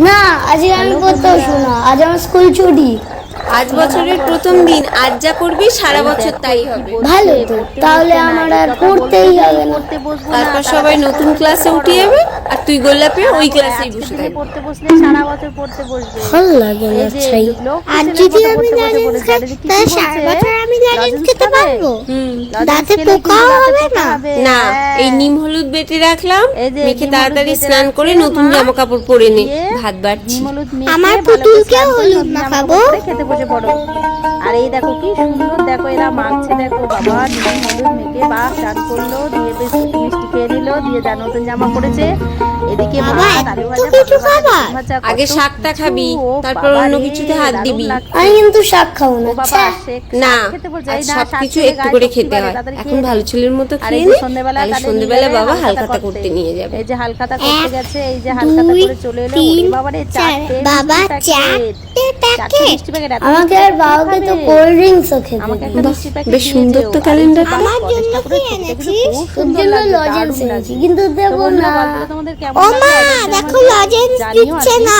না আজকে আমি পড়তে বসবো না, আজ আমার স্কুল ছুটি। আজ বছরের প্রথম দিন, আজ যা করবি সারা বছর তাই হবে। ভালো তো, তাহলে আমার আর পড়তেই হবে না। তারপর সবাই নতুন ক্লাসে উঠে যাবে আর তুই গোল্লাপে ওই ক্লাসেই বসে থাকবি। পড়তে বসলে সারা বছর পড়তে বসবে। ভালো লাগে না ছাই। আর যদি আমি লজেন্স খাই তাহলে সারা বছর আমি লজেন্স খেতে পারবো? দাঁতে পোকাও হবে না? না, এই নিম হলুদ বেটে রাখলাম, মেখে তাড়াতাড়ি স্নান করে নতুন জামা কাপড় পরে নে, ভাত বাড়ছি। আমার পুতুলকেও হলুদ মাখাবো। খেতে বসে পড়ো। আর এই দেখো কি সুন্দর, দেখো এরা মাখছে, দেখো বাবা নিম হলুদ মেখে বাপ চান করলো, দিয়ে বেশ মিষ্টি খেয়ে নিল, দিয়ে যা নতুন জামা পড়েছে। এদিকে ভাত, আলু ভাজা, আগে শাকটা খাবি, তারপর অন্য কিছুতে হাত দিবি। আমি কিন্তু শাক খাবো না। না, আজ সবকিছু একটু করে খেতে হয়। এখন ভালো ছেলের মতো খেয়ে নে, তাহলে সন্ধ্যেবেলা বাবা হালখাতা করতে নিয়ে যাবে। এই যে হালখাতা করতে গেছে, এই যে হালখাতা করে চলে এলো। বাবারে চারটে বাবা চারটে মিষ্টি প্যাকেট। আমাকে আর বাবাকে তো কোল্ড ড্রিঙ্কসও খেতে আমাকে দেয়। একটা মিষ্টি প্যাকেট বেশ সুন্দর তো ক্যালেন্ডারটা। আমার জন্য কি এনেছিস? তোর জন্য লজেন্স এনেছি, কিন্তু দেবো না। তোমাদের কেমন ও মা, দেখো লজেন্স দিচ্ছে না।